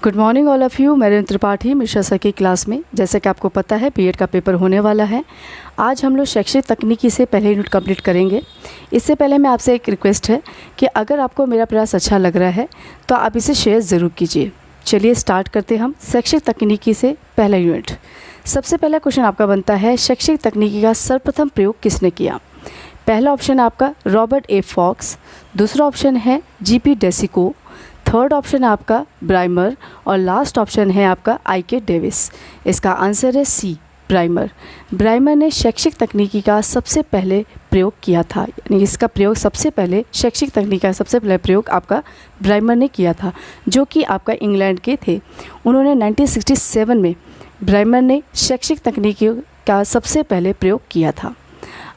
Good morning all of you. मैं Tripathi Mishra sir की class में, जैसे कि आपको पता है बीएड का पेपर होने वाला है। आज हम लोग शैक्षिक तकनीकी से पहले यूनिट कंप्लीट करेंगे। इससे पहले मैं आपसे एक रिक्वेस्ट है कि अगर आपको मेरा प्रयास अच्छा लग रहा है तो आप इसे शेयर ज़रूर कीजिए। चलिए स्टार्ट करते हम शैक्षिक तकनीकी से पहला यूनिट। सबसे पहला क्वेश्चन आपका बनता है, शैक्षिक तकनीकी का सर्वप्रथम प्रयोग किसने किया? पहला ऑप्शन आपका रॉबर्ट ए फॉक्स, दूसरा ऑप्शन है जीपी डेसिको, थर्ड ऑप्शन है आपका ब्राइमर और लास्ट ऑप्शन है आपका आईके डेविस। इसका आंसर है सी, ब्राइमर। ब्राइमर ने शैक्षिक तकनीकी का सबसे पहले प्रयोग किया था, यानी इसका प्रयोग सबसे पहले शैक्षिक तकनीकी का सबसे पहले प्रयोग आपका ब्राइमर ने किया था, जो कि आपका इंग्लैंड के थे। उन्होंने 1967 में ब्राइमर ने शैक्षिक तकनीकी का सबसे पहले प्रयोग किया था।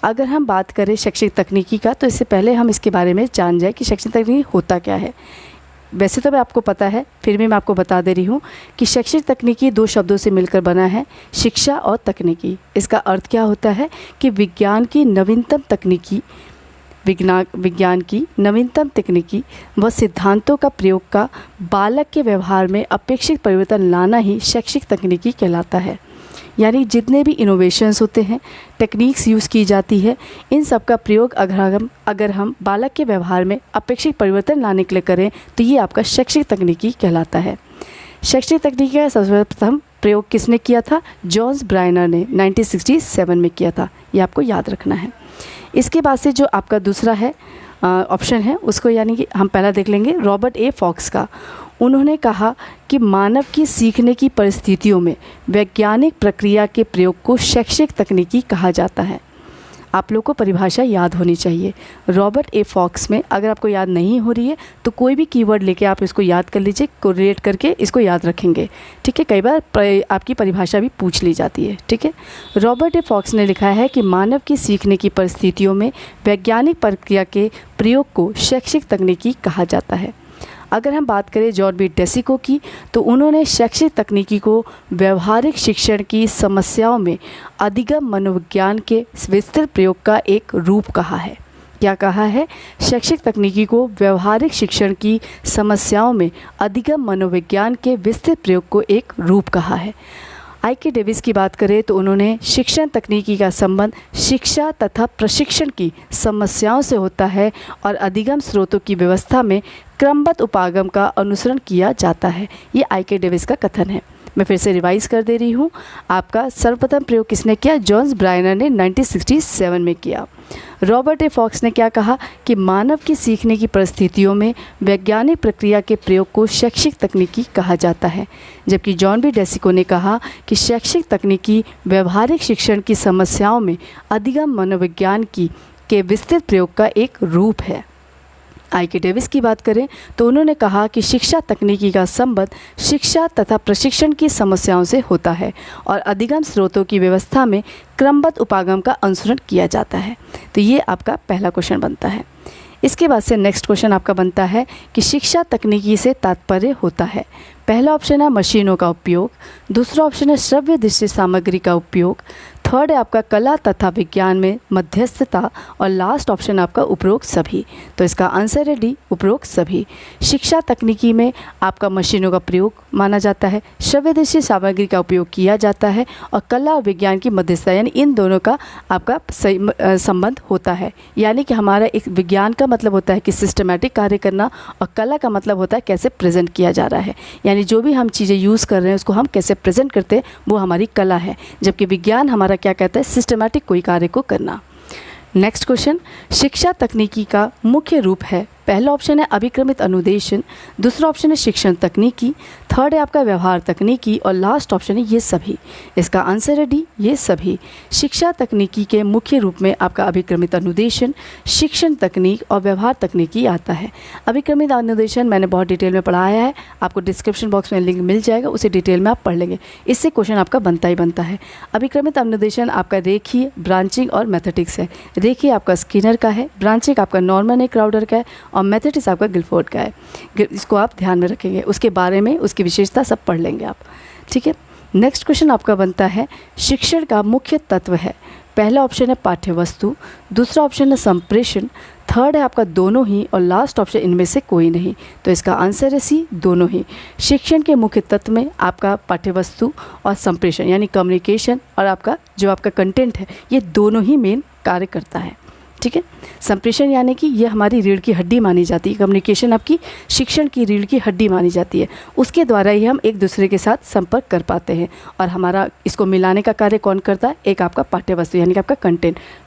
अगर हम बात करें शैक्षिक तकनीकी का, तो इससे पहले हम इसके बारे में जान जाए कि शैक्षिक तकनीकी होता क्या है। वैसे तो मैं आपको पता है, फिर भी मैं आपको बता दे रही हूँ कि शैक्षिक तकनीकी दो शब्दों से मिलकर बना है, शिक्षा और तकनीकी। इसका अर्थ क्या होता है कि विज्ञान की नवीनतम तकनीकी व सिद्धांतों का प्रयोग का बालक के व्यवहार में अपेक्षित परिवर्तन लाना ही शैक्षिक तकनीकी कहलाता है। यानी जितने भी इनोवेशंस होते हैं, टेक्निक्स यूज़ की जाती है, इन सब का प्रयोग अगर हम बालक के व्यवहार में अपेक्षित परिवर्तन लाने के लिए करें तो ये आपका शैक्षिक तकनीकी कहलाता है। शैक्षिक तकनीकी का सर्वप्रथम प्रयोग किसने किया था? जॉन ब्राइमर ने 1967 में किया था। ये आपको याद रखना है। इसके बाद से जो आपका दूसरा है ऑप्शन है, उसको यानी कि हम पहला देख लेंगे रॉबर्ट ए फॉक्स का। उन्होंने कहा कि मानव की सीखने की परिस्थितियों में वैज्ञानिक प्रक्रिया के प्रयोग को शैक्षिक तकनीकी कहा जाता है। आप लोग को परिभाषा याद होनी चाहिए। रॉबर्ट ए फॉक्स में अगर आपको याद नहीं हो रही है तो कोई भी कीवर्ड लेके आप इसको याद कर लीजिए, कोरिलेट करके इसको याद रखेंगे। ठीक है, कई बार आपकी परिभाषा भी पूछ ली जाती है। ठीक है, रॉबर्ट ए फॉक्स ने लिखा है कि मानव की सीखने की परिस्थितियों में वैज्ञानिक प्रक्रिया के प्रयोग को शैक्षिक तकनीकी कहा जाता है। अगर हम बात करें जॉन बी डेसिको की, तो उन्होंने शैक्षिक तकनीकी को व्यवहारिक शिक्षण की समस्याओं में अधिगम मनोविज्ञान के विस्तृत प्रयोग का एक रूप कहा है। क्या कहा है? शैक्षिक तकनीकी को व्यवहारिक शिक्षण की समस्याओं में अधिगम मनोविज्ञान के विस्तृत प्रयोग को एक रूप कहा है। आईके डेविस की बात करें तो उन्होंने शिक्षण तकनीकी का संबंध शिक्षा तथा प्रशिक्षण की समस्याओं से होता है और अधिगम स्रोतों की व्यवस्था में क्रमबद्ध उपागम का अनुसरण किया जाता है। ये आईके डेविस का कथन है। मैं फिर से रिवाइज कर दे रही हूँ। आपका सर्वप्रथम प्रयोग किसने किया? जॉन ब्राइमर ने 1967 में किया। रॉबर्ट ए फॉक्स ने क्या कहा कि मानव की सीखने की परिस्थितियों में वैज्ञानिक प्रक्रिया के प्रयोग को शैक्षिक तकनीकी कहा जाता है। जबकि जॉन बी डेसिको ने कहा कि शैक्षिक तकनीकी व्यवहारिक शिक्षण की समस्याओं में अधिगम मनोविज्ञान के विस्तृत प्रयोग का एक रूप है। आईके डेविस की बात करें तो उन्होंने कहा कि शिक्षा तकनीकी का संबंध शिक्षा तथा प्रशिक्षण की समस्याओं से होता है और अधिगम स्रोतों की व्यवस्था में क्रमबद्ध उपागम का अनुसरण किया जाता है। तो ये आपका पहला क्वेश्चन बनता है। इसके बाद से नेक्स्ट क्वेश्चन आपका बनता है कि शिक्षा तकनीकी से तात्पर्य होता है। पहला ऑप्शन है मशीनों का उपयोग, दूसरा ऑप्शन है श्रव्य दृश्य सामग्री का उपयोग, थर्ड है आपका कला तथा विज्ञान में मध्यस्थता और लास्ट ऑप्शन आपका उपरोक्त सभी। तो इसका आंसर है डी, उपरोक्त सभी। शिक्षा तकनीकी में आपका मशीनों का प्रयोग माना जाता है, श्रव्य दृश्य सामग्री का उपयोग किया जाता है और कला और विज्ञान की मध्यस्थता, यानी इन दोनों का आपका संबंध होता है। यानी कि हमारा एक विज्ञान का मतलब होता है कि सिस्टमैटिक कार्य करना और कला का मतलब होता है कैसे प्रेजेंट किया जा रहा है, यानी जो भी हम चीज़ें यूज़ कर रहे हैं उसको हम कैसे प्रेजेंट करते हैं वो हमारी कला है। जबकि विज्ञान हमारा क्या कहता है? सिस्टमैटिक कोई कार्य को करना। नेक्स्ट क्वेश्चन, शिक्षा तकनीकी का मुख्य रूप है। पहला ऑप्शन है अभिक्रमित अनुदेशन, दूसरा ऑप्शन है शिक्षण तकनीकी, थर्ड है आपका व्यवहार तकनीकी और लास्ट ऑप्शन है ये सभी। इसका आंसर है डी, ये सभी। शिक्षा तकनीकी के मुख्य रूप में आपका अभिक्रमित अनुदेशन, शिक्षण तकनीक और व्यवहार तकनीकी आता है। अभिक्रमित अनुदेशन मैंने बहुत डिटेल में पढ़ाया है, आपको डिस्क्रिप्शन बॉक्स में लिंक मिल जाएगा, उसे डिटेल में आप पढ़ लेंगे। इससे क्वेश्चन आपका बनता ही बनता है। अभिक्रमित अनुदेशन आपका रेखीय, ब्रांचिंग और मैथमेटिक्स है। रेखीय आपका स्किनर का है, ब्रांचिंग आपका नॉर्मन ए क्राउडर का है और मैथमेटिक्स आपका गिलफोर्ड का है। इसको आप ध्यान में रखेंगे, उसके बारे में उसकी विशेषता सब पढ़ लेंगे आप। ठीक है, नेक्स्ट क्वेश्चन आपका बनता है शिक्षण का मुख्य तत्व है। पहला ऑप्शन है पाठ्य वस्तु, दूसरा ऑप्शन है संप्रेषण, थर्ड है आपका दोनों ही और लास्ट ऑप्शन इनमें से कोई नहीं। तो इसका आंसर है सी, दोनों ही। शिक्षण के मुख्य तत्व में आपका पाठ्य वस्तु और संप्रेषण यानी कम्युनिकेशन और आपका जो आपका कंटेंट है, ये दोनों ही मेन कार्य करता है। ठीक है, संप्रेषण यानी कि ये हमारी रीढ़ की हड्डी मानी जाती है, कम्युनिकेशन आपकी शिक्षण की रीढ़ की हड्डी मानी जाती है, उसके द्वारा ही हम एक दूसरे के साथ संपर्क कर पाते हैं। और हमारा इसको मिलाने का कार्य कौन करता है? एक आपका पाठ्य वस्तु यानी कि आपका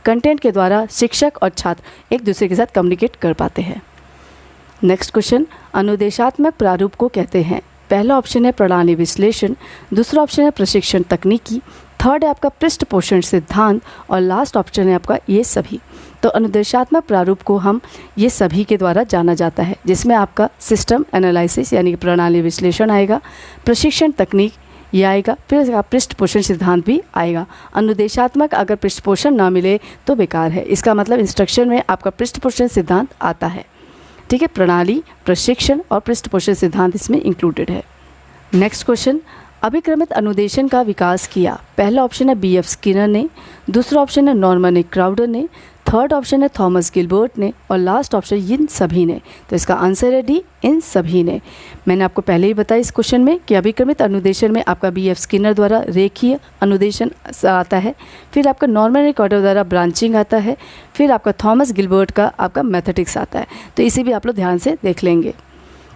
कंटेंट के द्वारा शिक्षक और छात्र एक दूसरे के साथ कम्युनिकेट कर पाते हैं। नेक्स्ट क्वेश्चन, अनुदेशात्मक प्रारूप को कहते हैं। पहला ऑप्शन है प्रणाली विश्लेषण, दूसरा ऑप्शन है प्रशिक्षण तकनीकी, थर्ड है आपका पृष्ठ पोषण सिद्धांत और लास्ट ऑप्शन है आपका ये सभी। तो अनुदेशात्मक प्रारूप को हम ये सभी के द्वारा जाना जाता है, जिसमें आपका सिस्टम एनालिसिस यानी कि प्रणाली विश्लेषण आएगा, प्रशिक्षण तकनीक ये आएगा, फिर पृष्ठ पोषण सिद्धांत भी आएगा। अनुदेशात्मक अगर पृष्ठ पोषण ना मिले तो बेकार है, इसका मतलब इंस्ट्रक्शन में आपका पृष्ठ पोषण सिद्धांत आता है। ठीक है, प्रणाली, प्रशिक्षण और पृष्ठ पोषण सिद्धांत इसमें इंक्लूडेड है। नेक्स्ट क्वेश्चन, अभिक्रमित अनुदेशन का विकास किया। पहला ऑप्शन है B.F. स्किनर ने, दूसरा ऑप्शन है नॉर्मन ए क्राउडर ने, थर्ड ऑप्शन है थॉमस गिलबर्ट ने और लास्ट ऑप्शन इन सभी ने। तो इसका आंसर है डी, इन सभी ने। मैंने आपको पहले ही बताया इस क्वेश्चन में कि अभिक्रमित अनुदेशन में आपका B.F. स्किनर द्वारा रेखीय अनुदेशन आता है, फिर आपका नॉर्मन ए क्राउडर द्वारा ब्रांचिंग आता है, फिर आपका थॉमस गिलबर्ट का आपका मैथमेटिक्स आता है। तो इसे भी आप लोग ध्यान से देख लेंगे।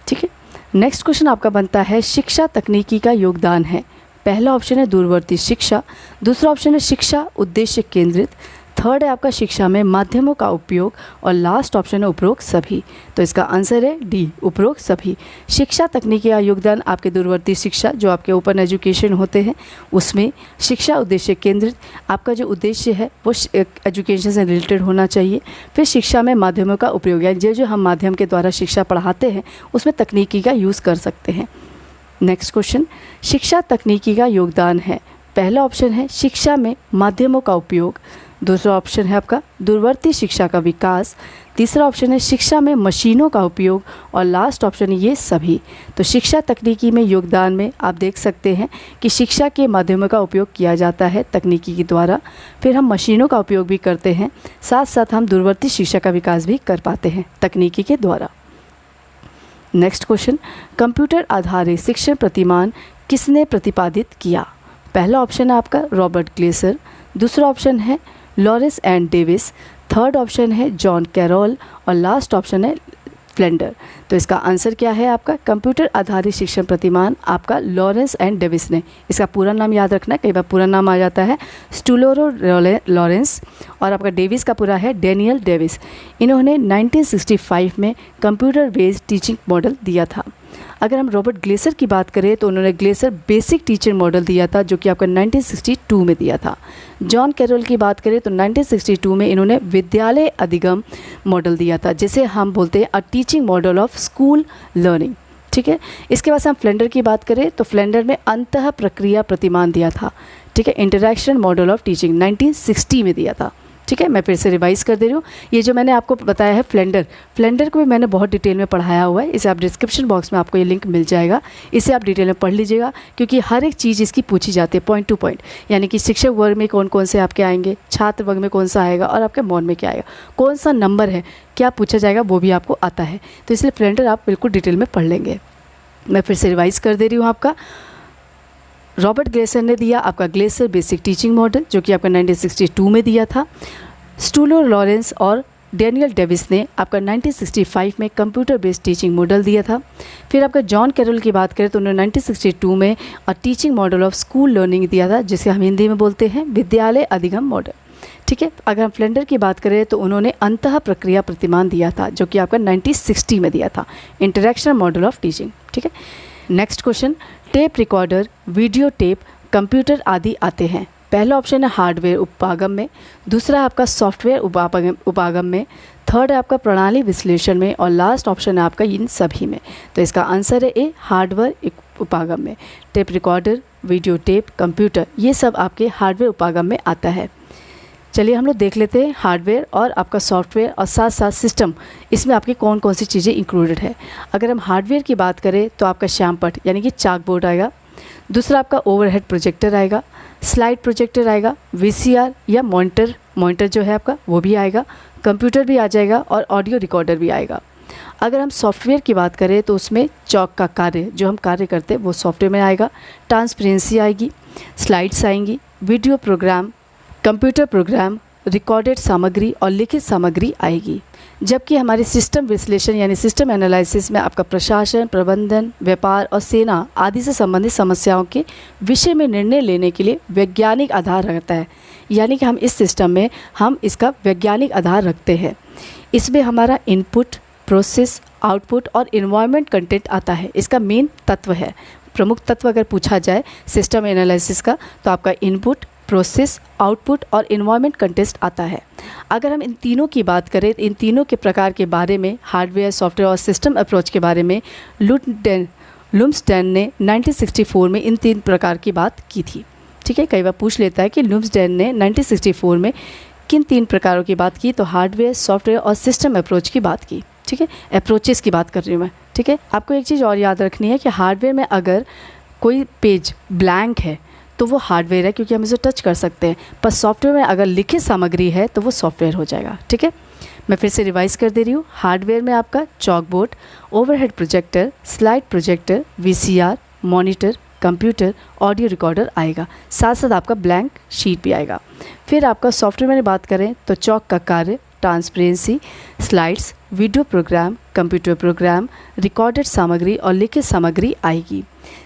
ठीक है, नेक्स्ट क्वेश्चन आपका बनता है शिक्षा तकनीकी का योगदान है। पहला ऑप्शन है दूरवर्ती शिक्षा, दूसरा ऑप्शन है शिक्षा उद्देश्य केंद्रित, थर्ड है आपका शिक्षा में माध्यमों का उपयोग और लास्ट ऑप्शन है उपरोक्त सभी। तो इसका आंसर है डी, उपरोक्त सभी। शिक्षा तकनीकी का योगदान आपके दूरवर्ती शिक्षा जो आपके ओपन एजुकेशन होते हैं उसमें, शिक्षा उद्देश्य केंद्रित आपका जो उद्देश्य है वो एजुकेशन से रिलेटेड होना चाहिए, फिर शिक्षा में माध्यमों का उपयोग यानी जो हम माध्यम के द्वारा शिक्षा पढ़ाते हैं उसमें तकनीकी का यूज़ कर सकते हैं। नेक्स्ट क्वेश्चन, शिक्षा तकनीकी का योगदान है। पहला ऑप्शन है शिक्षा में माध्यमों का उपयोग, दूसरा ऑप्शन है आपका दूरवर्ती शिक्षा का विकास, तीसरा ऑप्शन है शिक्षा में मशीनों का उपयोग और लास्ट ऑप्शन है ये सभी। तो शिक्षा तकनीकी में योगदान में आप देख सकते हैं कि शिक्षा के माध्यमों का उपयोग किया जाता है तकनीकी के द्वारा, फिर हम मशीनों का उपयोग भी करते हैं, साथ साथ हम दूरवर्ती शिक्षा का विकास भी कर पाते हैं तकनीकी के द्वारा। नेक्स्ट क्वेश्चन, कंप्यूटर आधारित शिक्षण प्रतिमान किसने प्रतिपादित किया। पहला ऑप्शन है आपका रॉबर्ट ग्लेसर, दूसरा ऑप्शन है Lawrence and Davis, third option है जॉन कैरोल और लास्ट ऑप्शन है फ्लेंडर। तो इसका आंसर क्या है आपका कंप्यूटर आधारित शिक्षण प्रतिमान आपका लॉरेंस एंड डेविस ने। इसका पूरा नाम याद रखना, कई बार पूरा नाम आ जाता है स्टूलोरो लॉरेंस और आपका डेविस का पूरा है डेनियल डेविस। इन्होंने 1965 में कंप्यूटर बेस्ड टीचिंग मॉडल दिया था। अगर हम रॉबर्ट ग्लेसर की बात करें तो उन्होंने ग्लेसर बेसिक टीचिंग मॉडल दिया था जो कि आपका 1962 में दिया था। जॉन कैरोल की बात करें तो 1962 में इन्होंने विद्यालय अधिगम मॉडल दिया था जिसे हम बोलते हैं a teaching model of school learning. ठीक है, इसके बाद हम फ्लेंडर की बात करें तो फ्लेंडर में अंतः प्रक्रिया प्रतिमान दिया था। ठीक है, इंटरैक्शन मॉडल ऑफ टीचिंग 1960 में दिया था। ठीक है, मैं फिर से रिवाइज कर दे रही हूँ। ये जो मैंने आपको बताया है फ्लेंडर को भी मैंने बहुत डिटेल में पढ़ाया हुआ है, इसे आप डिस्क्रिप्शन बॉक्स में आपको ये लिंक मिल जाएगा, इसे आप डिटेल में पढ़ लीजिएगा क्योंकि हर एक चीज़ इसकी पूछी जाती है पॉइंट टू पॉइंट, यानी कि शिक्षक वर्ग में कौन कौन से आपके आएंगे, छात्र वर्ग में कौन सा आएगा और आपके मॉड में क्या आएगा, कौन सा नंबर है, क्या पूछा जाएगा वो भी आपको आता है। तो इसलिए फ्लेंडर आप बिल्कुल डिटेल में पढ़ लेंगे। मैं फिर से रिवाइज कर दे रही हूँ। आपका रॉबर्ट ग्लेसर ने दिया आपका ग्लेसर बेसिक टीचिंग मॉडल जो कि आपका 1962 में दिया था। स्टूलो लॉरेंस और डेनियल डेविस ने आपका 1965 में कंप्यूटर बेस्ड टीचिंग मॉडल दिया था। फिर आपका जॉन कैरोल की बात करें तो उन्होंने 1962 में teaching model of school learning दिया था जिसे हम हिंदी में बोलते हैं विद्यालय अधिगम मॉडल। ठीक है, अगर हम फ्लेंडर की बात करें तो उन्होंने अंतः प्रक्रिया प्रतिमान दिया था जो कि आपका 1960 में दिया था, इंटरैक्शन मॉडल ऑफ टीचिंग। ठीक है, next question, tape recorder, video tape, computer आदि आते हैं। पहला ऑप्शन है हार्डवेयर उपागम में, दूसरा है आपका सॉफ्टवेयर उपागम में, थर्ड है आपका प्रणाली विश्लेषण में और लास्ट ऑप्शन है आपका इन सभी में। तो इसका आंसर है ए, हार्डवेयर उपागम में। Tape recorder, video tape, computer ये सब आपके हार्डवेयर उपागम में आता है। चलिए हम लोग देख लेते हैं हार्डवेयर और आपका सॉफ्टवेयर और साथ साथ सिस्टम, इसमें आपकी कौन कौन सी चीज़ें इंक्लूडेड है। अगर हम हार्डवेयर की बात करें तो आपका श्यामपट यानी कि चाक बोर्ड आएगा, दूसरा आपका ओवरहेड प्रोजेक्टर आएगा, स्लाइड प्रोजेक्टर आएगा, वीसीआर या मॉनिटर जो है आपका वो भी आएगा, कंप्यूटर भी आ जाएगा और ऑडियो रिकॉर्डर भी आएगा। अगर हम सॉफ्टवेयर की बात करें तो उसमें चौक का कार्य जो हम कार्य करते हैं वो सॉफ्टवेयर में आएगा, ट्रांसपेरेंसी आएगी, स्लाइड्स आएंगी, video program, computer program, recorded सामग्री और लिखित सामग्री आएगी। जबकि हमारे सिस्टम विश्लेषण यानी सिस्टम एनालिसिस में आपका प्रशासन, प्रबंधन, व्यापार और सेना आदि से संबंधित समस्याओं के विषय में निर्णय लेने के लिए वैज्ञानिक आधार रहता है। यानी कि हम इस सिस्टम में हम इसका वैज्ञानिक आधार रखते हैं। इसमें हमारा इनपुट, प्रोसेस, आउटपुट और इन्वायरमेंट कंटेंट आता है। इसका मेन तत्व है, प्रमुख तत्व अगर पूछा जाए सिस्टम एनालिसिस का तो आपका इनपुट, प्रोसेस, आउटपुट और इन्वायरमेंट कंटेस्ट आता है। अगर हम इन तीनों की बात करें तो इन तीनों के प्रकार के बारे में, हार्डवेयर, सॉफ्टवेयर और सिस्टम अप्रोच के बारे में लुम्सडेन ने 1964 में इन 3 प्रकार की बात की थी। ठीक है, कई बार पूछ लेता है कि लुम्सडेन ने 1964 में किन 3 प्रकारों की बात की, तो हार्डवेयर, सॉफ्टवेयर और सिस्टम अप्रोच की बात की। ठीक है, अप्रोचेस की बात कर रही हूँ मैं। ठीक है, आपको एक चीज़ और याद रखनी है कि हार्डवेयर में अगर कोई पेज ब्लैंक है तो वो हार्डवेयर है क्योंकि हम इसे टच कर सकते हैं, पर सॉफ्टवेयर में अगर लिखित सामग्री है तो वो सॉफ्टवेयर हो जाएगा। ठीक है, मैं फिर से रिवाइज कर दे रही हूँ। हार्डवेयर में आपका chalk board, overhead projector, slide projector, VCR, monitor, computer, audio recorder आएगा, साथ साथ आपका ब्लैंक शीट भी आएगा। फिर आपका सॉफ्टवेयर में बात करें तो चॉक का कार्य, transparency, slides, video program, computer program, recorded सामग्री और लिखित सामग्री आएगी।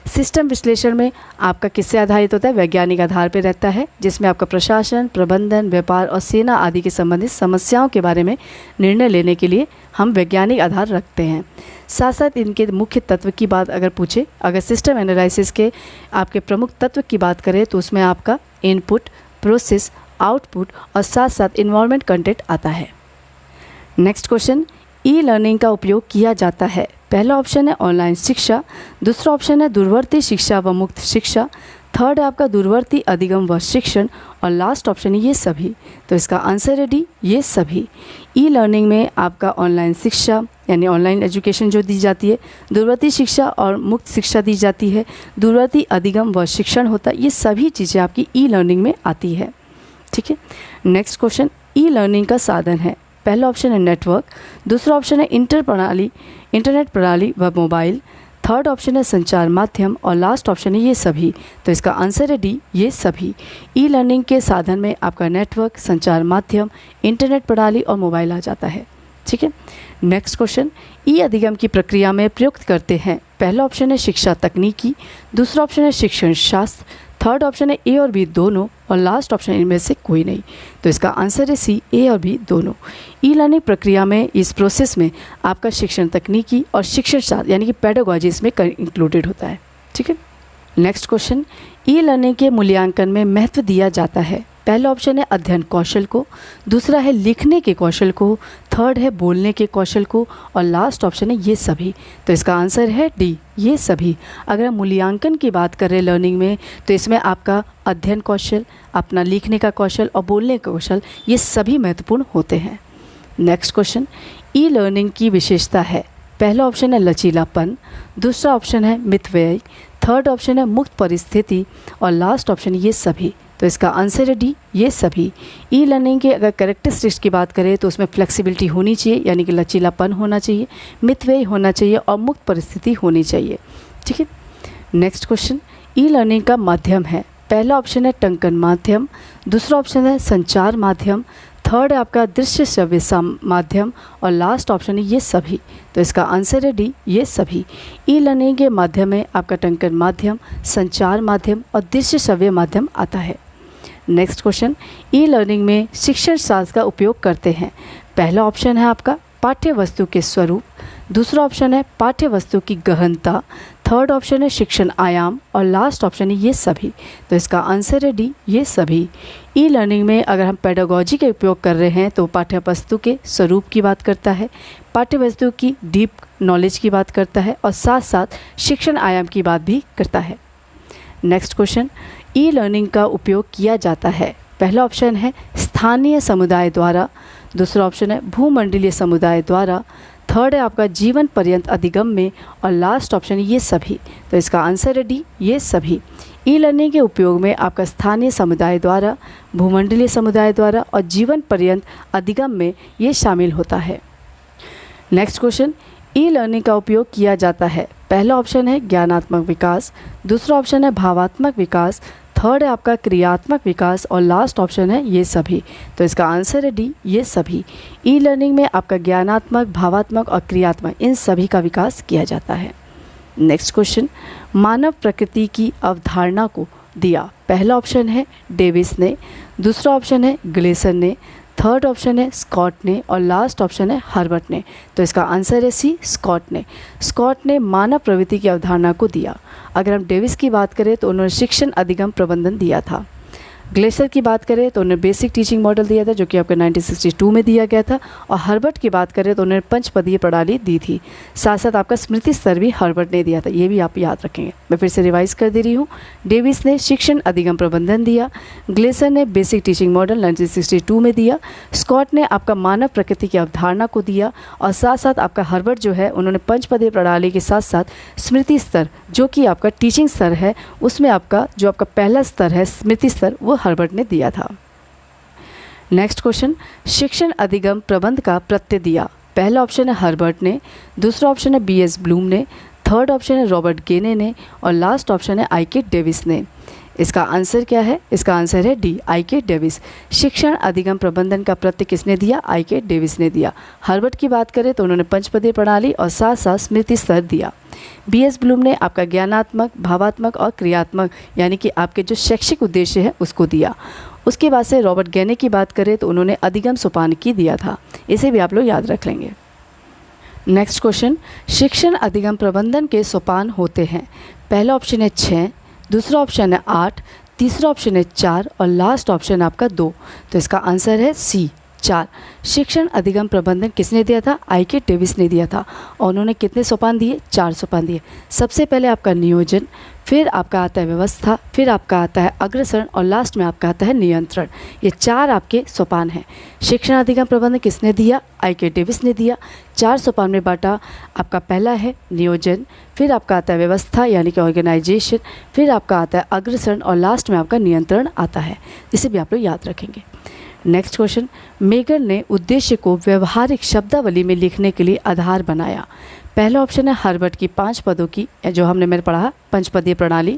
सिस्टम विश्लेषण में आपका किससे आधारित होता है, वैज्ञानिक आधार पर रहता है, जिसमें आपका प्रशासन, प्रबंधन, व्यापार और सेना आदि के संबंधित समस्याओं के बारे में निर्णय लेने के लिए हम वैज्ञानिक आधार रखते हैं। साथ साथ इनके मुख्य तत्व की बात अगर पूछे, अगर सिस्टम एनालिसिस के आपके प्रमुख तत्व की बात करें तो उसमें आपका इनपुट, प्रोसेस, आउटपुट और साथ साथ इन्वायरमेंट कंटेंट आता है। नेक्स्ट क्वेश्चन, ई लर्निंग का उपयोग किया जाता है। पहला ऑप्शन है ऑनलाइन शिक्षा, दूसरा ऑप्शन है दूरवर्ती शिक्षा व मुक्त शिक्षा, थर्ड है आपका दूरवर्ती अधिगम व शिक्षण और लास्ट ऑप्शन है ये सभी। तो इसका आंसर है डी, ये सभी। ई लर्निंग में आपका ऑनलाइन शिक्षा यानी ऑनलाइन एजुकेशन जो दी जाती है, दूरवर्ती शिक्षा और मुक्त शिक्षा दी जाती है, दूरवर्ती अधिगम व शिक्षण होता है, ये सभी चीज़ें आपकी ई लर्निंग में आती है। ठीक है, नेक्स्ट क्वेश्चन, ई लर्निंग का साधन है। पहला ऑप्शन है नेटवर्क, दूसरा ऑप्शन है इंटरनेट प्रणाली व मोबाइल, थर्ड ऑप्शन है संचार माध्यम और लास्ट ऑप्शन है ये सभी। तो इसका आंसर है डी, ये सभी। ई लर्निंग के साधन में आपका नेटवर्क, संचार माध्यम, इंटरनेट प्रणाली और मोबाइल आ जाता है। ठीक है, नेक्स्ट क्वेश्चन, ई अधिगम की प्रक्रिया में प्रयुक्त करते हैं। पहला ऑप्शन है शिक्षा तकनीकी, दूसरा ऑप्शन है शिक्षण शास्त्र, थर्ड ऑप्शन है ए और बी दोनों और लास्ट ऑप्शन इनमें से कोई नहीं। तो इसका आंसर है सी, ए और बी दोनों। ई लर्निंग प्रक्रिया में, इस प्रोसेस में आपका शिक्षण तकनीकी और शिक्षण शास्त्र यानी कि पेडागोजी इसमें इंक्लूडेड होता है। ठीक है, नेक्स्ट क्वेश्चन, ई लर्निंग के मूल्यांकन में महत्व दिया जाता है। पहला ऑप्शन है अध्ययन कौशल को, दूसरा है लिखने के कौशल को, थर्ड है बोलने के कौशल को और लास्ट ऑप्शन है ये सभी। तो इसका आंसर है डी, ये सभी। अगर हम मूल्यांकन की बात करें लर्निंग में तो इसमें आपका अध्ययन कौशल, अपना लिखने का कौशल और बोलने का कौशल ये सभी महत्वपूर्ण होते हैं। नेक्स्ट क्वेश्चन, ई लर्निंग की विशेषता है। पहला ऑप्शन है लचीलापन, दूसरा ऑप्शन है मितव्यय, थर्ड ऑप्शन है मुक्त परिस्थिति और लास्ट ऑप्शन ये सभी। तो इसका आंसर है डी, ये सभी। ई लर्निंग के अगर कैरेक्टरिस्टिक्स की बात करें तो उसमें फ्लेक्सिबिलिटी होनी चाहिए यानी कि लचीलापन होना चाहिए, मितव्यय होना चाहिए और मुक्त परिस्थिति होनी चाहिए। ठीक है, नेक्स्ट क्वेश्चन, ई लर्निंग का माध्यम है। पहला ऑप्शन है टंकन माध्यम, दूसरा ऑप्शन है संचार माध्यम, थर्ड है आपका दृश्य श्रव्य माध्यम और लास्ट ऑप्शन है ये सभी। तो इसका आंसर है डी, ये सभी। ई लर्निंग के माध्यम में आपका टंकन माध्यम, संचार माध्यम और दृश्य श्रव्य माध्यम आता है। नेक्स्ट क्वेश्चन, ई लर्निंग में शिक्षण शास्त्र का उपयोग करते हैं। पहला ऑप्शन है आपका पाठ्य वस्तु के स्वरूप, दूसरा ऑप्शन है पाठ्य वस्तु की गहनता, थर्ड ऑप्शन है शिक्षण आयाम और लास्ट ऑप्शन है ये सभी। तो इसका आंसर है डी, ये सभी। ई लर्निंग में अगर हम पेडागोजी का उपयोग कर रहे हैं तो पाठ्य वस्तु के स्वरूप की बात करता है, पाठ्य वस्तु की डीप नॉलेज की बात करता है और साथ साथ शिक्षण आयाम की बात भी करता है। नेक्स्ट क्वेश्चन, ई लर्निंग का उपयोग किया जाता है। पहला ऑप्शन है स्थानीय समुदाय द्वारा, दूसरा ऑप्शन है भूमंडलीय समुदाय द्वारा, थर्ड है आपका जीवन पर्यंत अधिगम में, और लास्ट ऑप्शन ये सभी। तो इसका आंसर है डी, ये सभी। ई लर्निंग के उपयोग में आपका स्थानीय समुदाय द्वारा, भूमंडलीय समुदाय द्वारा और जीवन पर्यंत अधिगम में ये शामिल होता है। नेक्स्ट क्वेश्चन, ई लर्निंग का उपयोग किया जाता है। पहला ऑप्शन है ज्ञानात्मक विकास, दूसरा ऑप्शन है भावात्मक विकास, थर्ड है आपका क्रियात्मक विकास और लास्ट ऑप्शन है ये सभी। तो इसका आंसर है डी, ये सभी। ई लर्निंग में आपका ज्ञानात्मक, भावात्मक और क्रियात्मक इन सभी का विकास किया जाता है। नेक्स्ट क्वेश्चन, मानव प्रकृति की अवधारणा को दिया। पहला ऑप्शन है डेविस ने, दूसरा ऑप्शन है ग्लेसन ने, थर्ड ऑप्शन है स्कॉट ने और लास्ट ऑप्शन है हर्बर्ट ने। तो इसका आंसर है सी, स्कॉट ने। स्कॉट ने मानव प्रवृत्ति की अवधारणा को दिया। अगर हम डेविस की बात करें तो उन्होंने शिक्षण अधिगम प्रबंधन दिया था। ग्लेसर की बात करें तो उन्होंने बेसिक टीचिंग मॉडल दिया था जो कि आपका 1962 में दिया गया था। और हर्बर्ट की बात करें तो उन्होंने पंचपदीय प्रणाली दी थी। साथ साथ आपका स्मृति स्तर भी हर्बर्ट ने दिया था, ये भी आप याद रखेंगे। मैं फिर से रिवाइज कर दे रही हूँ। डेविस ने शिक्षण अधिगम प्रबंधन दिया, ग्लेसर ने बेसिक टीचिंग मॉडल 1962 में दिया, स्कॉट ने आपका मानव प्रकृति की अवधारणा को दिया और साथ साथ आपका हर्बर्ट जो है उन्होंने पंचपदीय प्रणाली के साथ साथ स्मृति स्तर जो कि आपका टीचिंग स्तर है उसमें आपका जो आपका पहला स्तर है स्मृति स्तर वो हर्बर्ट ने दिया था। नेक्स्ट क्वेश्चन, शिक्षण अधिगम प्रबंध का प्रत्यय दिया। पहला ऑप्शन है हर्बर्ट ने, दूसरा ऑप्शन है बीएस ब्लूम ने, थर्ड ऑप्शन है रॉबर्ट गेने ने और लास्ट ऑप्शन है आईके डेविस ने। इसका आंसर क्या है? इसका आंसर है डी, आईके डेविस। शिक्षण अधिगम प्रबंधन का प्रत्यय किसने दिया? आईके डेविस ने दिया। हर्बर्ट की बात करें तो उन्होंने पंचपदीय प्रणाली और साथ साथ स्मृति स्तर दिया। बीएस ब्लूम ने आपका ज्ञानात्मक, भावात्मक और क्रियात्मक यानी कि आपके जो शैक्षिक उद्देश्य है उसको दिया। उसके बाद से रॉबर्ट गेने की बात करें तो उन्होंने अधिगम सोपान की दिया था। इसे भी आप लोग याद रख लेंगे। नेक्स्ट क्वेश्चन, शिक्षण अधिगम प्रबंधन के सोपान होते हैं। पहला ऑप्शन है 6, दूसरा ऑप्शन है 8, तीसरा ऑप्शन है 4 और लास्ट ऑप्शन आपका 2। तो इसका आंसर है सी, 4। शिक्षण अधिगम प्रबंधन किसने दिया था? आईके डेविस ने दिया था। और उन्होंने कितने सोपान दिए? 4 सोपान दिए। सबसे पहले आपका नियोजन, फिर आपका आता है व्यवस्था, फिर आपका आता है अग्रसरण और लास्ट में आपका आता है नियंत्रण। ये 4 आपके सोपान हैं। शिक्षण अधिगम प्रबंधन किसने दिया? आईके डेविस ने दिया। 4 सोपान में बांटा। आपका पहला है नियोजन, फिर आपका आता है व्यवस्था यानी कि ऑर्गेनाइजेशन, फिर आपका आता है अग्रसरण और लास्ट में आपका नियंत्रण आता है। इसे भी आप लोग याद रखेंगे। नेक्स्ट क्वेश्चन, मेगर ने उद्देश्य को व्यवहारिक शब्दावली में लिखने के लिए आधार बनाया। पहला ऑप्शन है हर्बर्ट की 5 पदों की जो हमने मैंने पढ़ा पंचपदीय प्रणाली।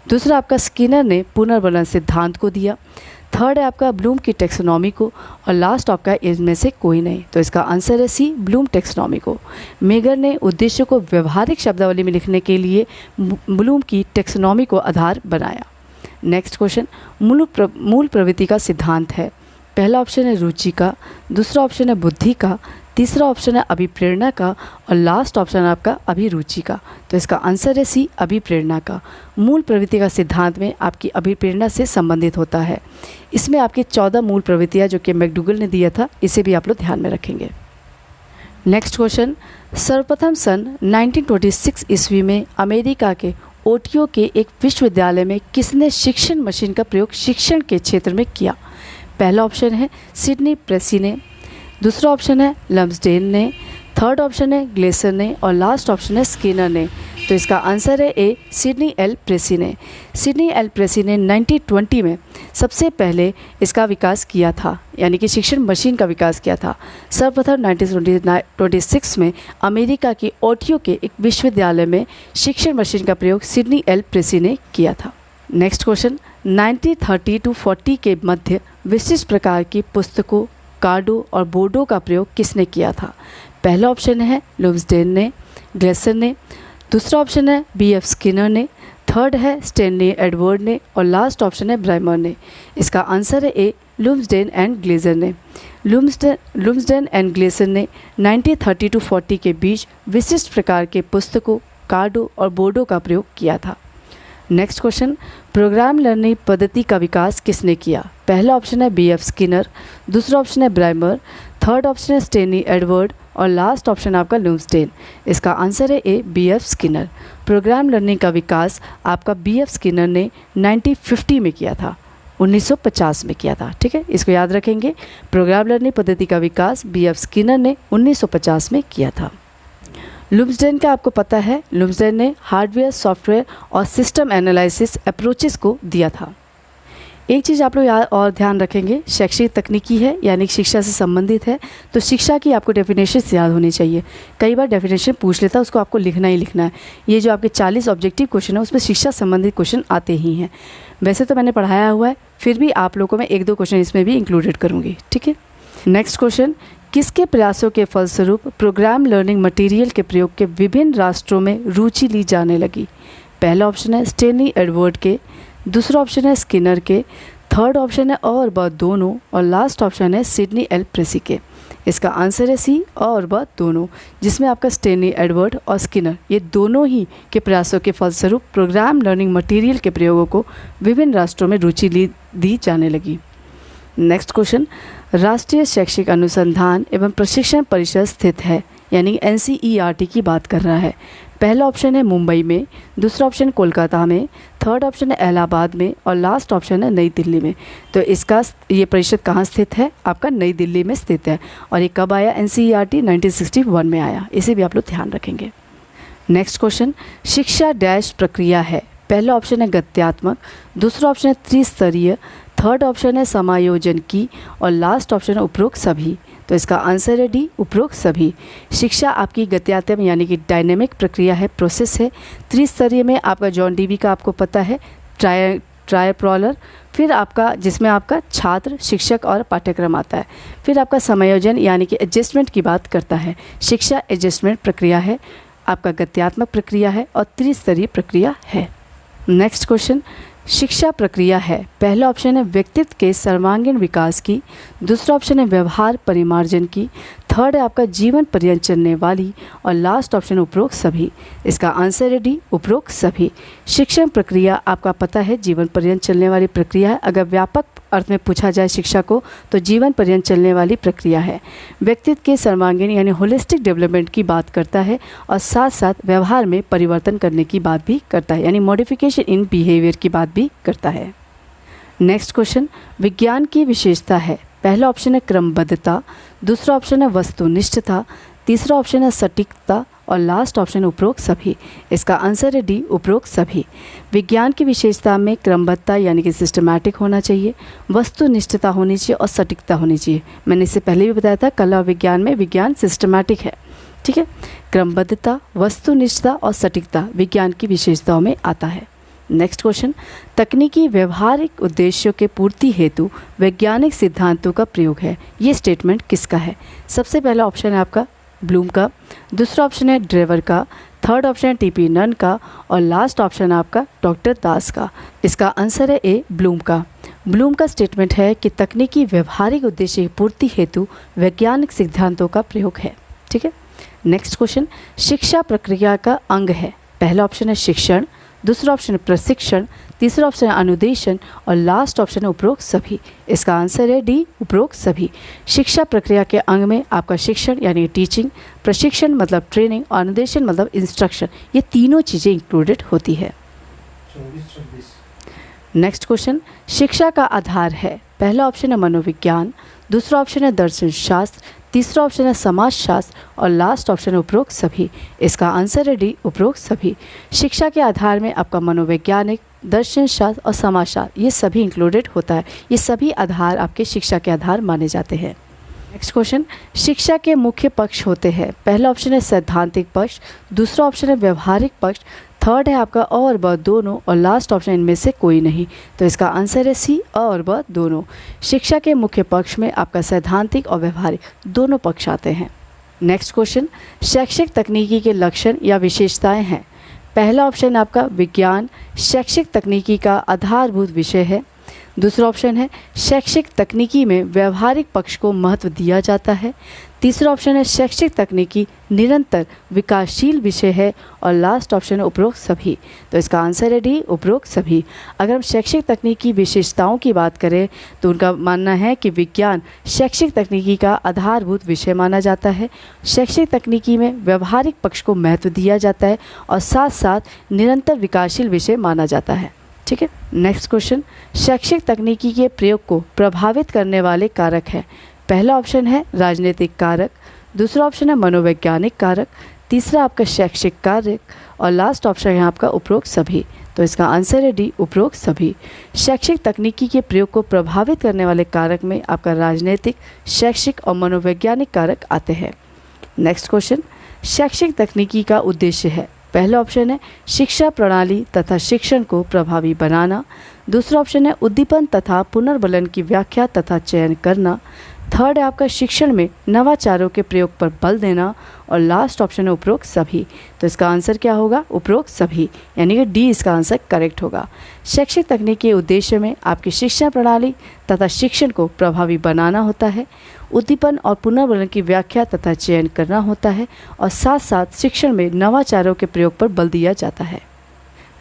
दूसरा आपका स्किनर ने पुनर्वर्णन सिद्धांत को दिया। थर्ड है आपका ब्लूम की टेक्सोनॉमी को और लास्ट आपका इनमें से कोई नहीं। तो इसका आंसर है सी, ब्लूम टेक्सोनॉमी को। मेगर ने उद्देश्य को व्यवहारिक शब्दावली में लिखने के लिए ब्लूम की टेक्सोनॉमी को आधार बनाया। नेक्स्ट क्वेश्चन, मूल प्रवृत्ति का सिद्धांत है। पहला ऑप्शन है रुचि का, दूसरा ऑप्शन है बुद्धि का, तीसरा ऑप्शन है अभिप्रेरणा का और लास्ट ऑप्शन है आपका अभिरुचि का। तो इसका आंसर है सी, अभिप्रेरणा का। मूल प्रवृत्ति का सिद्धांत में आपकी अभिप्रेरणा से संबंधित होता है। इसमें आपकी 14 मूल प्रवृत्तियाँ जो कि मैकडूगल ने दिया था, इसे भी आप लोग ध्यान में रखेंगे। नेक्स्ट क्वेश्चन, सर्वप्रथम सन 1926 ईस्वी में अमेरिका के ओटियो के एक विश्वविद्यालय में किसने शिक्षण मशीन का प्रयोग शिक्षण के क्षेत्र में किया? पहला ऑप्शन है सिडनी प्रेसी ने, दूसरा ऑप्शन है लम्सडेन ने, थर्ड ऑप्शन है ग्लेसर ने और लास्ट ऑप्शन है स्किनर ने। तो इसका आंसर है ए, सिडनी एल प्रेसी ने। सिडनी एल प्रेसी ने 1920 में सबसे पहले इसका विकास किया था यानी कि शिक्षण मशीन का विकास किया था। सर्वप्रथम 1926 में अमेरिका के ओटियो के एक विश्वविद्यालय में शिक्षण मशीन का प्रयोग सिडनी एल प्रेसी ने किया था। नेक्स्ट क्वेश्चन, 1930 to 40 के मध्य विशिष्ट प्रकार की पुस्तकों, कार्डों और बोर्डों का प्रयोग किसने किया था? पहला ऑप्शन है लुम्सडेन ने, ग्लेसर ने, दूसरा ऑप्शन है बीएफ स्किनर ने, थर्ड है स्टैनली एडवर्ड ने और लास्ट ऑप्शन है ब्राइमर ने। इसका आंसर है ए, लुम्सडेन एंड ग्लेसर ने। लुम्सडेन एंड ग्लेसर ने 1930 to 40 के बीच विशिष्ट प्रकार के पुस्तकों, कार्डों और बोर्डों का प्रयोग किया था। नेक्स्ट क्वेश्चन, प्रोग्राम लर्निंग पद्धति का विकास किसने किया? पहला ऑप्शन है बीएफ स्किनर, दूसरा ऑप्शन है ब्राइमर, थर्ड ऑप्शन है स्टैनली एडवर्ड और लास्ट ऑप्शन आपका लुम्सडेन। इसका आंसर है ए, बीएफ स्किनर। प्रोग्राम लर्निंग का विकास आपका बीएफ स्किनर ने 1950 में किया था। 1950 में किया था। ठीक है, इसको याद रखेंगे। प्रोग्राम लर्निंग पद्धति का विकास B.F. स्किनर ने 1950 में किया था। लुम्सडेन का आपको पता है, लुम्सडेन ने हार्डवेयर, सॉफ्टवेयर और सिस्टम एनालिसिस अप्रोचेस को दिया था। एक चीज़ आप लोग याद और ध्यान रखेंगे, शैक्षिक तकनीकी है यानी शिक्षा से संबंधित है, तो शिक्षा की आपको डेफिनेशन याद होनी चाहिए। कई बार डेफिनेशन पूछ लेता है, उसको आपको लिखना ही लिखना है। ये जो आपके 40 ऑब्जेक्टिव क्वेश्चन है उसमें शिक्षा संबंधित क्वेश्चन आते ही हैं। वैसे तो मैंने पढ़ाया हुआ है, फिर भी आप लोगों को मैं 1-2 क्वेश्चन इसमें भी इंक्लूडेड करूँगी। ठीक है, नेक्स्ट क्वेश्चन, किसके प्रयासों के फलस्वरूप प्रोग्राम लर्निंग मटेरियल के प्रयोग के विभिन्न राष्ट्रों में रुचि ली जाने लगी? पहला ऑप्शन है स्टेनली एडवर्ड के, दूसरा ऑप्शन है स्किनर के, थर्ड ऑप्शन है और व दोनों, और लास्ट ऑप्शन है सिडनी एल प्रेसी के। इसका आंसर है सी, और व दोनों, जिसमें आपका स्टेनली एडवर्ड और स्किनर ये दोनों ही के प्रयासों के फलस्वरूप प्रोग्राम लर्निंग मटेरियल के प्रयोगों को विभिन्न राष्ट्रों में रुचि दी जाने लगी। नेक्स्ट क्वेश्चन, राष्ट्रीय शैक्षिक अनुसंधान एवं प्रशिक्षण परिषद स्थित है, यानी NCERT की बात कर रहा है। पहला ऑप्शन है मुंबई में, दूसरा ऑप्शन कोलकाता में, थर्ड ऑप्शन है इलाहाबाद में, और लास्ट ऑप्शन है नई दिल्ली में। तो इसका ये परिषद कहाँ स्थित है? आपका नई दिल्ली में स्थित है। और ये कब आया? NCERT 1961 में आया। इसे भी आप लोग ध्यान रखेंगे। नेक्स्ट क्वेश्चन, शिक्षा डैश प्रक्रिया है? पहला ऑप्शन है गद्यात्मक, दूसरा ऑप्शन है त्रिस्तरीय, थर्ड ऑप्शन है समायोजन की, और लास्ट ऑप्शन है उपरोक्त सभी। तो इसका आंसर है डी, उपरोक्त सभी। शिक्षा आपकी गद्यात्मक यानी कि डायनेमिक प्रक्रिया है, प्रोसेस है। त्रिस्तरीय में आपका जॉन डीवी का आपको पता है, ट्रायप्रॉलर, फिर आपका जिसमें आपका छात्र, शिक्षक और पाठ्यक्रम आता है। फिर आपका समायोजन यानी कि एडजस्टमेंट की बात करता है। शिक्षा एडजस्टमेंट प्रक्रिया है, आपका गद्यात्मक प्रक्रिया है और त्रिस्तरीय प्रक्रिया है। नेक्स्ट क्वेश्चन, शिक्षा प्रक्रिया है? पहला ऑप्शन है व्यक्तित्व के सर्वांगीण विकास की, दूसरा ऑप्शन है व्यवहार परिमार्जन की, थर्ड है आपका जीवन पर्यंत चलने वाली, और लास्ट ऑप्शन है उपरोक्त सभी। इसका आंसर है डी, उपरोक्त सभी। शिक्षण प्रक्रिया आपका पता है जीवन पर्यंत चलने वाली प्रक्रिया है। अगर व्यापक अर्थ में पूछा जाए शिक्षा को तो जीवन पर्यंत चलने वाली प्रक्रिया है। व्यक्तित्व के सर्वांगीण यानी होलिस्टिक डेवलपमेंट की बात करता है, और साथ साथ व्यवहार में परिवर्तन करने की बात भी करता है, यानी मॉडिफिकेशन इन बिहेवियर की बात भी करता है। नेक्स्ट क्वेश्चन, विज्ञान की विशेषता है? पहला ऑप्शन है क्रमबद्धता, दूसरा ऑप्शन है वस्तुनिष्ठता, तीसरा ऑप्शन है सटीकता, और लास्ट ऑप्शन उपरोक्त सभी। इसका आंसर है डी, उपरोक्त सभी। विज्ञान की विशेषता में क्रमबद्धता यानी कि सिस्टमैटिक होना चाहिए, वस्तुनिष्ठता होनी चाहिए और सटीकता होनी चाहिए। मैंने इससे पहले भी बताया था, कला और विज्ञान में विज्ञान सिस्टमैटिक है। ठीक है, क्रमबद्धता, वस्तुनिष्ठता और सटीकता विज्ञान की विशेषताओं में आता है। नेक्स्ट क्वेश्चन, तकनीकी व्यवहारिक उद्देश्यों के पूर्ति हेतु वैज्ञानिक सिद्धांतों का प्रयोग है, ये स्टेटमेंट किसका है? सबसे पहला ऑप्शन है आपका ब्लूम का, दूसरा ऑप्शन है ड्रेवर का, थर्ड ऑप्शन है TP नन का, और लास्ट ऑप्शन है आपका डॉक्टर दास का। इसका आंसर है ए, ब्लूम का। ब्लूम का स्टेटमेंट है कि तकनीकी व्यवहारिक उद्देश्य की पूर्ति हेतु वैज्ञानिक सिद्धांतों का प्रयोग है। ठीक है, नेक्स्ट क्वेश्चन, शिक्षा प्रक्रिया का अंग है? पहला ऑप्शन है शिक्षण, दूसरा ऑप्शन है प्रशिक्षण, तीसरा ऑप्शन है अनुदेशन, और लास्ट ऑप्शन है उपरोक्त सभी। इसका आंसर है डी, उपरोक्त सभी। शिक्षा प्रक्रिया के अंग में आपका शिक्षण यानी टीचिंग, प्रशिक्षण मतलब ट्रेनिंग, और अनुदेशन मतलब इंस्ट्रक्शन, ये तीनों चीज़ें इंक्लूडेड होती है। नेक्स्ट क्वेश्चन, शिक्षा का आधार है? पहला ऑप्शन है मनोविज्ञान, दूसरा ऑप्शन है दर्शन शास्त्र, तीसरा ऑप्शन है समाजशास्त्र, और लास्ट ऑप्शन है उपरोक्त सभी। इसका आंसर है डी, उपरोक्त सभी। शिक्षा के आधार में आपका मनोवैज्ञानिक, दर्शन शास्त्र और समाजशास्त्र ये सभी इंक्लूडेड होता है। ये सभी आधार आपके शिक्षा के आधार माने जाते हैं। नेक्स्ट क्वेश्चन, शिक्षा के मुख्य पक्ष होते हैं? पहला ऑप्शन है सैद्धांतिक पक्ष, दूसरा ऑप्शन है व्यवहारिक पक्ष, थर्ड है आपका और व दोनों, और लास्ट ऑप्शन इनमें से कोई नहीं। तो इसका आंसर है सी, और व दोनों। शिक्षा के मुख्य पक्ष में आपका सैद्धांतिक और व्यवहारिक दोनों पक्ष आते हैं। नेक्स्ट क्वेश्चन, शैक्षिक तकनीकी के लक्षण या विशेषताएं हैं? पहला ऑप्शन आपका विज्ञान शैक्षिक तकनीकी का आधारभूत विषय है, दूसरा ऑप्शन है शैक्षिक तकनीकी में व्यवहारिक पक्ष को महत्व दिया जाता है, तीसरा ऑप्शन है शैक्षिक तकनीकी निरंतर विकासशील विषय है, और लास्ट ऑप्शन है उपरोक्त सभी। तो इसका आंसर है डी, उपरोक्त सभी। अगर हम शैक्षिक तकनीकी विशेषताओं की बात करें तो उनका मानना है कि विज्ञान शैक्षिक तकनीकी का आधारभूत विषय माना जाता है, शैक्षिक तकनीकी में व्यवहारिक पक्ष को महत्व दिया जाता है, और साथ साथ निरंतर विकासशील विषय माना जाता है। ठीक है। नेक्स्ट क्वेश्चन, शैक्षिक तकनीकी के प्रयोग को प्रभावित करने वाले कारक हैं। पहला ऑप्शन है राजनीतिक कारक, दूसरा ऑप्शन है मनोवैज्ञानिक कारक, तीसरा आपका शैक्षिक कारक और लास्ट ऑप्शन है आपका उपरोक्त सभी। तो इसका आंसर है डी, उपरोक्त सभी। शैक्षिक तकनीकी के प्रयोग को प्रभावित करने वाले कारक में आपका राजनीतिक, शैक्षिक और मनोवैज्ञानिक कारक आते हैं। नेक्स्ट क्वेश्चन, शैक्षिक तकनीकी का उद्देश्य है। पहला ऑप्शन है शिक्षा प्रणाली तथा शिक्षण को प्रभावी बनाना, दूसरा ऑप्शन है उद्दीपन तथा पुनर्बलन की व्याख्या तथा चयन करना, थर्ड है आपका शिक्षण में नवाचारों के प्रयोग पर बल देना और लास्ट ऑप्शन है उपरोक्त सभी। तो इसका आंसर क्या होगा? उपरोक्त सभी, यानी कि डी इसका आंसर करेक्ट होगा। शैक्षिक तकनीक के उद्देश्य में आपकी शिक्षा प्रणाली तथा शिक्षण को प्रभावी बनाना होता है, उद्दीपन और पुनर्बलन की व्याख्या तथा चयन करना होता है और साथ साथ शिक्षण में नवाचारों के प्रयोग पर बल दिया जाता है।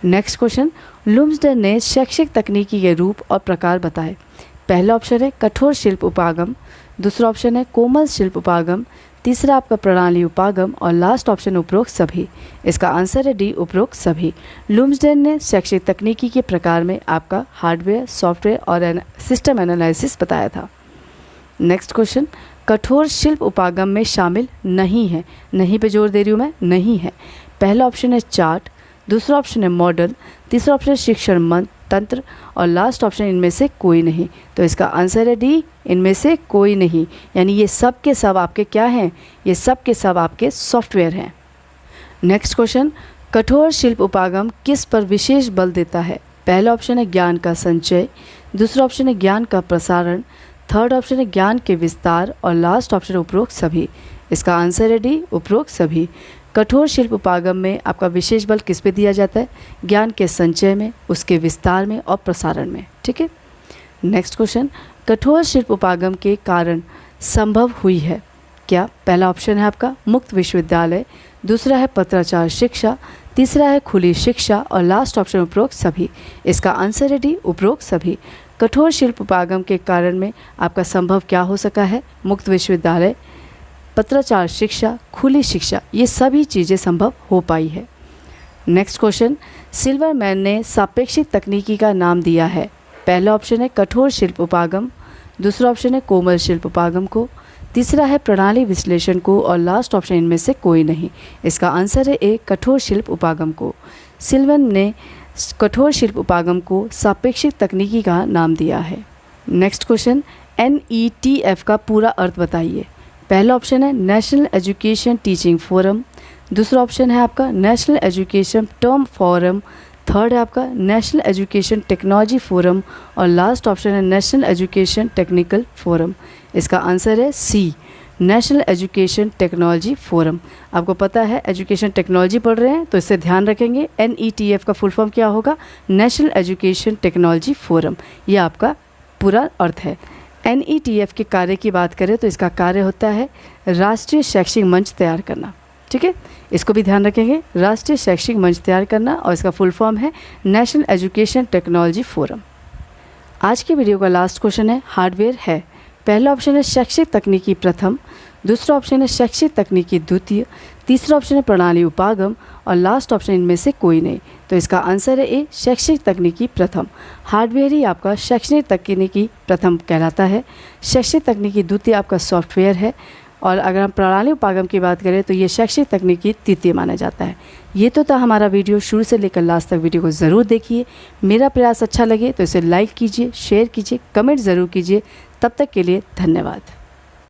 नेक्स्ट क्वेश्चन, लुम्सडन ने शैक्षिक तकनीकी के रूप और प्रकार बताए। पहला ऑप्शन है कठोर शिल्प उपागम, दूसरा ऑप्शन है कोमल शिल्प उपागम, तीसरा आपका प्रणाली उपागम और लास्ट ऑप्शन उपरोक्त सभी। इसका आंसर है डी, उपरोक्त सभी। लुम्सडन ने शैक्षिक तकनीकी के प्रकार में आपका हार्डवेयर, सॉफ्टवेयर और सिस्टम एनालिसिस बताया था। नेक्स्ट क्वेश्चन, कठोर शिल्प उपागम में शामिल नहीं है। नहीं पे जोर दे रही हूँ मैं, नहीं है। पहला ऑप्शन है चार्ट, दूसरा ऑप्शन है मॉडल, तीसरा ऑप्शन है शिक्षण तंत्र और लास्ट ऑप्शन इनमें से कोई नहीं। तो इसका आंसर है डी, इनमें से कोई नहीं, यानी ये सब के सब आपके क्या हैं? ये सब के सब आपके सॉफ्टवेयर हैं। नेक्स्ट क्वेश्चन, कठोर शिल्प उपागम किस पर विशेष बल देता है? पहला ऑप्शन है ज्ञान का संचय, दूसरा ऑप्शन है ज्ञान का प्रसारण, थर्ड ऑप्शन है ज्ञान के विस्तार और लास्ट ऑप्शन है उपरोक्त सभी। इसका आंसर है डी, उपरोक्त सभी। कठोर शिल्प उपागम में आपका विशेष बल किस पे दिया जाता है? ज्ञान के संचय में, उसके विस्तार में और प्रसारण में। ठीक है। नेक्स्ट क्वेश्चन, कठोर शिल्प उपागम के कारण संभव हुई है क्या? पहला ऑप्शन है आपका मुक्त विश्वविद्यालय, दूसरा है पत्राचार शिक्षा, तीसरा है खुली शिक्षा और लास्ट ऑप्शन उपरोक्त सभी। इसका आंसर है डी, उपरोक्त सभी। कठोर शिल्प उपागम के कारण में आपका संभव क्या हो सका है? मुक्त विश्वविद्यालय, पत्राचार शिक्षा, खुली शिक्षा, ये सभी चीज़ें संभव हो पाई है। नेक्स्ट क्वेश्चन, सिल्वरमैन ने सापेक्षिक तकनीकी का नाम दिया है। पहला ऑप्शन है कठोर शिल्प उपागम, दूसरा ऑप्शन है कोमल शिल्प उपागम को, तीसरा है प्रणाली विश्लेषण को और लास्ट ऑप्शन इनमें से कोई नहीं। इसका आंसर है ए, कठोर शिल्प उपागम को। सिल्वरमैन ने कठोर शिल्प उपागम को सापेक्षिक तकनीकी का नाम दिया है। नेक्स्ट क्वेश्चन, NETF का पूरा अर्थ बताइए। पहला ऑप्शन है नेशनल एजुकेशन टीचिंग फोरम, दूसरा ऑप्शन है आपका national education term forum, third है आपका नेशनल एजुकेशन टेक्नोलॉजी फोरम और लास्ट ऑप्शन है नेशनल एजुकेशन टेक्निकल फोरम। इसका आंसर है सी, नेशनल एजुकेशन टेक्नोलॉजी फोरम। आपको पता है एजुकेशन टेक्नोलॉजी पढ़ रहे हैं तो इससे ध्यान रखेंगे NETF का फुल फॉर्म क्या होगा? National education technology forum. ये आपका पूरा अर्थ है। NETF के कार्य की बात करें तो इसका कार्य होता है राष्ट्रीय शैक्षिक मंच तैयार करना। ठीक है, इसको भी ध्यान रखेंगे, राष्ट्रीय शैक्षिक मंच तैयार करना और इसका फुल फॉर्म है नेशनल एजुकेशन टेक्नोलॉजी फोरम। आज की वीडियो का लास्ट क्वेश्चन है हार्डवेयर है। पहला ऑप्शन है शैक्षिक तकनीकी प्रथम, दूसरा ऑप्शन है शैक्षिक तकनीकी द्वितीय, तीसरा ऑप्शन है प्रणाली उपागम और लास्ट ऑप्शन इनमें से कोई नहीं। तो इसका आंसर है ए, शैक्षिक तकनीकी प्रथम। हार्डवेयर ही आपका शैक्षणिक तकनीकी प्रथम कहलाता है, शैक्षिक तकनीकी द्वितीय आपका सॉफ्टवेयर है और अगर हम प्रणाली उपागम की बात करें तो ये शैक्षिक तकनीकी तृतीय माना जाता है। ये तो था हमारा वीडियो, शुरू से लेकर लास्ट तक वीडियो को ज़रूर देखिए। मेरा प्रयास अच्छा लगे तो इसे लाइक कीजिए, शेयर कीजिए, कमेंट ज़रूर कीजिए। तब तक के लिए धन्यवाद।